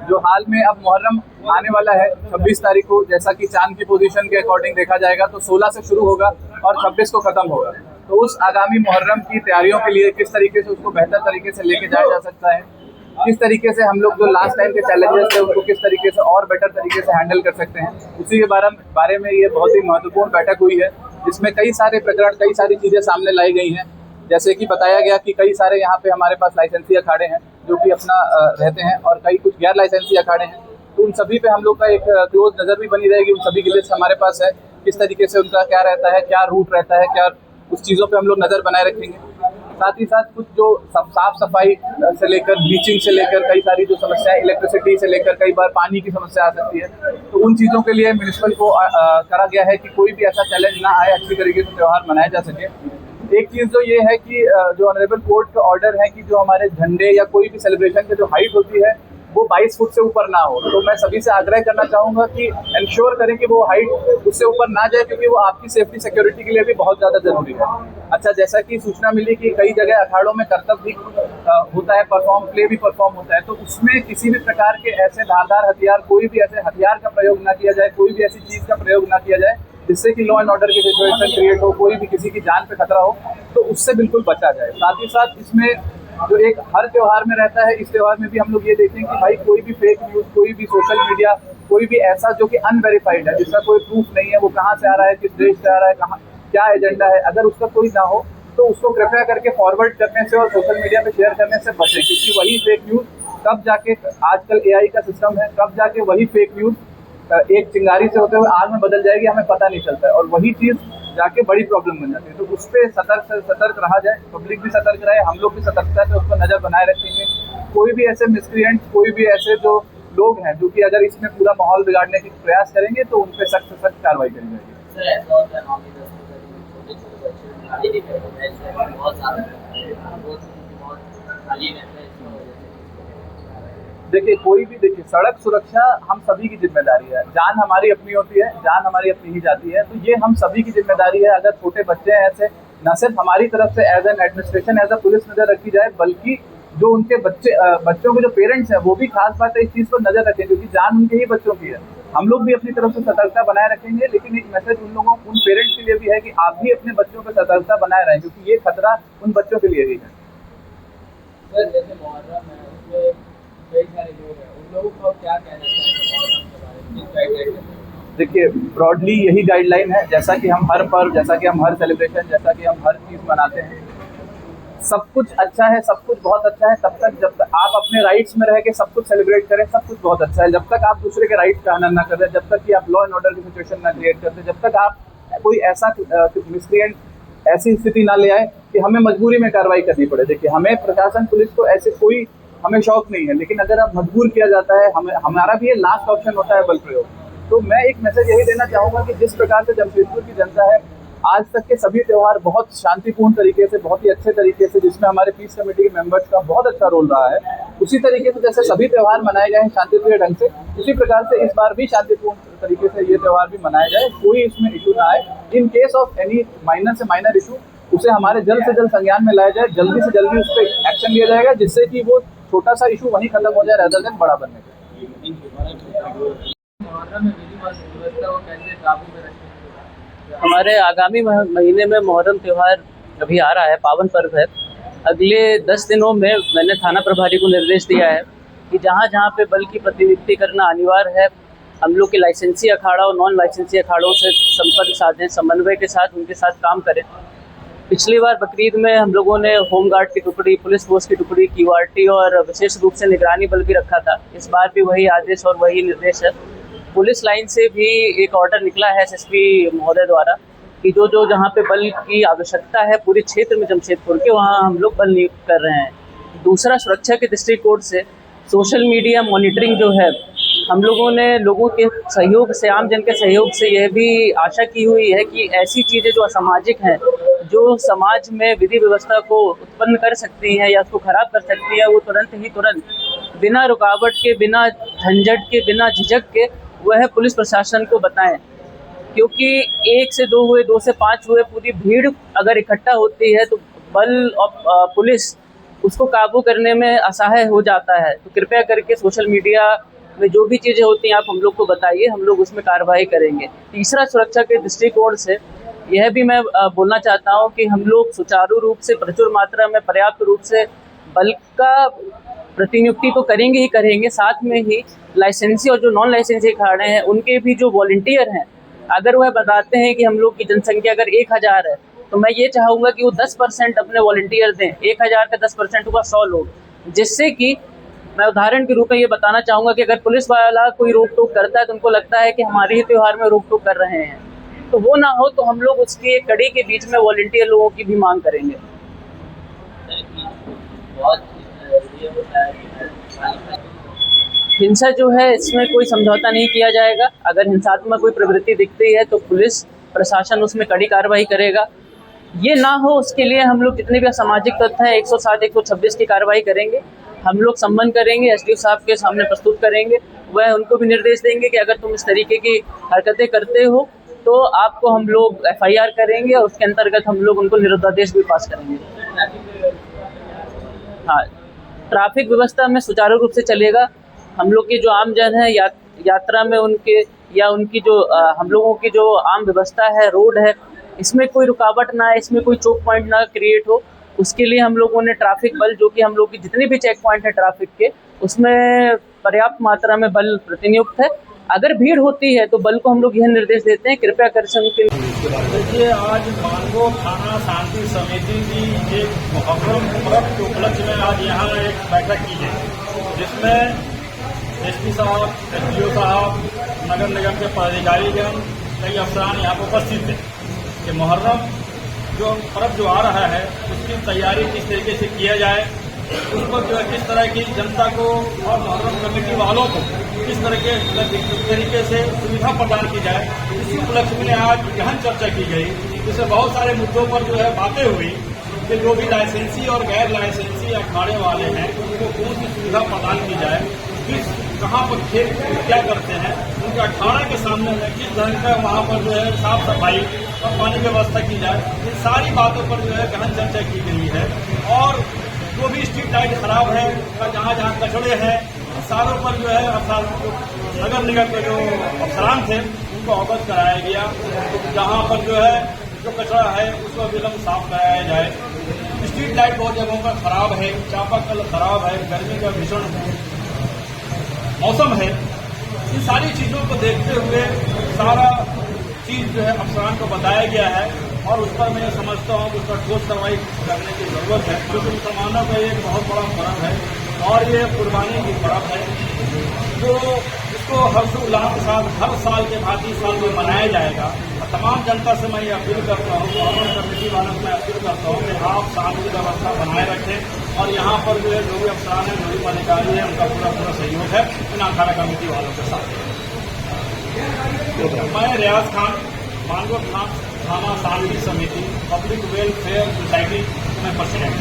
जो हाल में अब मुहर्रम आने वाला है 26 तारीख को, जैसा कि चांद की पोजीशन के अकॉर्डिंग देखा जाएगा तो 16 से शुरू होगा और 26 को खत्म होगा। तो उस आगामी मुहर्रम की तैयारियों के लिए किस तरीके से उसको बेहतर तरीके से लेके जाया जा सकता है, किस तरीके से हम लोग जो लास्ट टाइम के चैलेंजेस थे उनको किस तरीके से और बेटर तरीके से हैंडल कर सकते हैं, उसी के बारे में ये बहुत ही महत्वपूर्ण बैठक हुई है, जिसमें कई सारे प्रकरण, कई सारी चीज़ें सामने लाई गई हैं। जैसे कि बताया गया कि कई सारे यहाँ पे हमारे पास लाइसेंसी अखाड़े हैं जो कि अपना रहते हैं, और कई कुछ गैर लाइसेंसी अखाड़े हैं। तो उन सभी पे हम लोग का एक क्लोज नज़र भी बनी रहेगी। उन सभी की लिस्ट हमारे पास है, किस तरीके से उनका क्या रहता है, क्या रूट रहता है, क्या उस चीज़ों पे हम लोग नज़र बनाए रखेंगे। साथ ही साथ कुछ जो साफ सफाई से लेकर, ब्लीचिंग से लेकर, कई सारी जो समस्याएं, इलेक्ट्रिसिटी से लेकर कई बार पानी की समस्या आ सकती है, तो उन चीज़ों के लिए म्यूनिसिपल को करा गया है कि कोई भी ऐसा चैलेंज ना आए, अच्छी तरीके से त्यौहार मनाया जा सके। एक चीज़ तो ये है कि जो ऑनरेबल कोर्ट का ऑर्डर है कि जो हमारे झंडे या कोई भी सेलिब्रेशन की जो हाइट होती है वो 22 फुट से ऊपर ना हो। तो मैं सभी से आग्रह करना चाहूँगा कि इंश्योर करें कि वो हाइट उससे ऊपर ना जाए, क्योंकि वो आपकी सेफ्टी सिक्योरिटी के लिए भी बहुत ज़्यादा ज़रूरी है। अच्छा, जैसा कि सूचना मिली कि कई जगह अखाड़ों में कर्तव्य भी होता है, प्ले भी परफॉर्म होता है, तो उसमें किसी भी प्रकार के ऐसे धारदार हथियार, कोई भी ऐसे हथियार का प्रयोग ना किया जाए, कोई भी ऐसी चीज़ का प्रयोग ना किया जाए जिससे कि लॉ एंड ऑर्डर की सिचुएशन क्रिएट हो, कोई भी किसी की जान पे खतरा हो, तो उससे बिल्कुल बचा जाए। साथ ही साथ इसमें जो एक हर त्योहार में रहता है, इस त्योहार में भी हम लोग ये देखें कि भाई कोई भी फेक न्यूज़, कोई भी सोशल मीडिया, कोई भी ऐसा जो कि अनवेरिफाइड है, जिसका कोई प्रूफ नहीं है, वो कहाँ से आ रहा है, किस देश से आ रहा है, कहाँ क्या एजेंडा है, अगर उसका कोई ना हो तो उसको कृपया करके फॉरवर्ड करने से और सोशल मीडिया पे शेयर करने से बचें, क्योंकि वही फेक न्यूज़ कब जाके, आजकल AI का सिस्टम है, कब जाके वही फेक न्यूज़ एक चिंगारी से होते हुए आग में बदल जाएगी, हमें पता नहीं चलता है, और वही चीज़ जाके बड़ी प्रॉब्लम बन जाती है। तो उस पर सतर्क रहा जाए, पब्लिक भी सतर्क रहे, हम लोग भी सतर्कता से उस पर नज़र बनाए रखेंगे। कोई भी ऐसे मिसक्रिएंट, कोई भी ऐसे जो लोग हैं जो कि अगर इसमें पूरा माहौल बिगाड़ने की प्रयास करेंगे तो उन पर सख्त से सख्त कार्रवाई करी जाएगी। देखिए, सड़क सुरक्षा हम सभी की जिम्मेदारी है। जान हमारी अपनी होती है, जान हमारी अपनी ही जाती है, तो ये हम सभी की जिम्मेदारी है। अगर छोटे बच्चे हैं ऐसे, न सिर्फ हमारी तरफ से as an administration, as a police नजर रखी जाए, बल्कि जो उनके बच्चों के जो पेरेंट्स हैं वो भी खास बात है इस चीज़ पर नजर रखें, क्योंकि जान उनके ही बच्चों की है। हम लोग भी अपनी तरफ से सतर्कता बनाए रखेंगे, लेकिन एक मैसेज उन पेरेंट्स के लिए भी है कि आप भी अपने बच्चों पर सतर्कता बनाए रहें, क्योंकि ये खतरा उन बच्चों के लिए ही है। सर, जैसे मुहर्रम है, उसमें कई सारे लोग हैं, उन लोगों को क्या कहना चाहिए? देखिए, ब्रॉडली यही गाइडलाइन है, जैसा कि हम हर पर्व, जैसा कि हम हर सेलिब्रेशन, जैसा कि हम हर चीज़ मनाते हैं, सब कुछ अच्छा है, सब कुछ बहुत अच्छा है तब तक जब तक आप अपने राइट्स में रह के सब कुछ सेलिब्रेट करें, सब कुछ बहुत अच्छा है। जब तक आप दूसरे के राइट्स का हनन ना कर रहे, जब तक कि आप लॉ एंड ऑर्डर की सिचुएशन ना क्रिएट करते, जब तक आप कोई ऐसा मिसक्रिएंट ऐसी स्थिति ना ले आए कि हमें मजबूरी में कार्रवाई करनी पड़े। देखिए, हमें प्रशासन, पुलिस को ऐसे कोई हमें शौक नहीं है, लेकिन अगर आप मजबूर किया जाता है, हमारा भी ये लास्ट ऑप्शन होता है बल प्रयोग। तो मैं एक मैसेज यही देना चाहूँगा कि जिस प्रकार से जमशेदपुर की जनता है, आज तक के सभी त्यौहार बहुत शांतिपूर्ण तरीके से, बहुत ही अच्छे तरीके से, जिसमें हमारे पीस कमेटी के मेंबर्स का बहुत अच्छा रोल रहा है, उसी तरीके से जैसे सभी त्यौहार मनाए गए हैं शांतिप्रिय ढंग से, उसी प्रकार से इस बार भी शांतिपूर्ण तरीके से ये त्यौहार भी मनाया जाए, कोई इसमें इशू ना आए। In case of any minor से माइनर इशू, उसे हमारे जल्द से जल्द संज्ञान में लाया जाए, जल्दी से जल्दी उस पर एक्शन लिया जाएगा, जिससे कि वो छोटा सा इशू वहीं खत्म हो जाए, रेदर देन बड़ा बनने का। हमारे आगामी महीने में मुहर्रम त्यौहार अभी आ रहा है, पावन पर्व है। अगले 10 दिनों में मैंने थाना प्रभारी को निर्देश दिया है कि जहाँ जहाँ पे बल की प्रतिनियुक्ति करना अनिवार्य है, हम लोग के लाइसेंसी अखाड़ा और नॉन लाइसेंसी अखाड़ों से संपर्क साधें, समन्वय के साथ उनके साथ काम करें। पिछली बार बकरीद में हम लोगों ने होमगार्ड की टुकड़ी, पुलिस फोर्स की टुकड़ी, QRT और विशेष रूप से निगरानी बल भी रखा था। इस बार भी वही आदेश और वही निर्देश है। पुलिस लाइन से भी एक ऑर्डर निकला है SSP महोदय द्वारा कि जो जहाँ पे बल की आवश्यकता है पूरे क्षेत्र में जमशेदपुर के, वहाँ हम लोग बल नियुक्त कर रहे हैं। दूसरा, सुरक्षा के दृष्टिकोण से सोशल मीडिया मॉनिटरिंग जो है, हम लोगों ने लोगों के सहयोग से, आम जन के सहयोग से यह भी आशा की हुई है कि ऐसी चीज़ें जो असामाजिक हैं, जो समाज में विधि व्यवस्था को उत्पन्न कर सकती हैं या उसको खराब कर सकती है, वो तुरंत बिना रुकावट के, बिना झंझट के, बिना झिझक के वह पुलिस प्रशासन को बताएं। क्योंकि 1 से 2 हुए, 2 से 5 हुए, पूरी भीड़ अगर इकट्ठा होती है तो बल और पुलिस उसको काबू करने में असहाय हो जाता है। तो कृपया करके सोशल मीडिया में जो भी चीज़ें होती हैं आप हम लोग को बताइए, हम लोग उसमें कार्रवाई करेंगे। तीसरा, सुरक्षा के दृष्टिकोण से यह भी मैं बोलना चाहता हूं कि हम लोग सुचारू रूप से, प्रचुर मात्रा में, पर्याप्त रूप से बल का प्रतिनियुक्ति तो करेंगे ही करेंगे, साथ में ही लाइसेंसी और जो नॉन लाइसेंसी अखाड़े हैं उनके भी जो वॉलंटियर हैं, अगर वह बताते हैं कि हम लोग की जनसंख्या अगर 1000 है तो मैं ये चाहूँगा कि वो 10% अपने वॉलंटियर दें। 1000 का 10% हुआ 100 लोग, जिससे कि मैं उदाहरण के रूप में ये बताना चाहूँगा कि अगर पुलिस वाला कोई रोक टोक करता है तो उनको लगता है कि हमारे ही त्यौहार में रोक टोक कर रहे हैं, तो वो ना हो, तो हम लोग उसकी एक कड़ी के बीच में वॉलंटियर लोगों की भी मांग करेंगे। ये होता है कि हिंसा जो है इसमें कोई समझौता नहीं किया जाएगा। अगर हिंसात्मक कोई प्रवृत्ति दिखती है तो पुलिस प्रशासन उसमें कड़ी कार्रवाई करेगा। ये ना हो उसके लिए हम लोग जितने भी असामाजिक तत्व हैं 107, 126 की कार्रवाई करेंगे। हम लोग संबंध करेंगे, एसडीओ साहब के सामने प्रस्तुत करेंगे। वह उनको भी निर्देश देंगे कि अगर तुम इस तरीके की हरकतें करते हो तो आपको हम लोग FIR करेंगे और उसके अंतर्गत हम लोग उनको निरुद्धादेश भी पास करेंगे। हाँ, ट्रैफिक व्यवस्था में सुचारू रूप से चलेगा। हम लोग के जो आम जन है यात्रा में उनके या उनकी जो हम लोगों की जो आम व्यवस्था है, रोड है, इसमें कोई रुकावट ना आए, इसमें कोई चोक पॉइंट ना क्रिएट हो, उसके लिए हम लोगों ने ट्रैफिक बल, जो कि हम लोग की जितने भी चेक पॉइंट है ट्रैफिक के, उसमें पर्याप्त मात्रा में बल प्रतिनियुक्त है। अगर भीड़ होती है तो बल को हम लोग यह निर्देश देते हैं कृपया कर से उनके। देखिए, आज मानगो थाना शांति समिति की एक मुहर्रम पर्व के उपलक्ष्य में आज यहाँ एक बैठक की गई, जिसमें SP साहब, SDO साहब, नगर निगम के पदाधिकारीगण, कई अफसरान यहाँ पर उपस्थित थे कि मुहर्रम जो पर्व जो आ रहा है उसकी तैयारी किस तरीके से किया जाए, उस पर जो है किस तरह की जनता को और मुहर्रम कमेटी वालों को किस तरीके से सुविधा प्रदान की जाए, इसी उपलक्ष्य में आज गहन चर्चा की गई, जिससे बहुत सारे मुद्दों पर जो है बातें हुई कि जो भी लाइसेंसी और गैर लाइसेंसी अखाड़े वाले हैं उनको कौन सी सुविधा प्रदान की जाए, किस कहाँ पर खेल क्या करते हैं, उनके अखाड़ा के सामने में किस ढंग का वहाँ पर जो है साफ सफाई और पानी की व्यवस्था की जाए, इन सारी बातों पर जो है गहन चर्चा की गई है। और जो भी स्ट्रीट लाइट खराब है, जहाँ जहाँ कचड़े हैं, सारों पर जो है नगर निगम के जो अफसरान थे उनको अवगत कराया गया। जहाँ पर जो है जो कचरा है उसको विलम्ब साफ कराया जाए। स्ट्रीट लाइट बहुत जगहों पर खराब है, चापाकल खराब है, गर्मी का भीषण मौसम है। इन सारी चीजों को देखते हुए सारा चीज जो है अफसरान को बताया गया है और उस पर मैं समझता हूँ कि उसका ठोस कार्रवाई करने की जरूरत है, क्योंकि मुसलमानों का एक बहुत बड़ा पर्व है और ये कुर्बानी की पर्व है, जो इसको हर्षोल्लास के साथ हर साल के भांति इस साल में मनाया जाएगा। और तमाम जनता से मैं ये अपील करता हूँ, गवर्नमेंट कमेटी वालों से मैं अपील करता हूँ कि आप शांति व्यवस्था बनाए रखें और यहाँ पर जो है जो भी अफसरान है, जो भी अधिकारी है, उनका पूरा सहयोग है इन अखाड़ा कमेटी वालों के साथ। मैं रियाज खान, मानगो थाना शांति समिति, पब्लिक वेलफेयर सोसाइटी में प्रेसिडेंट।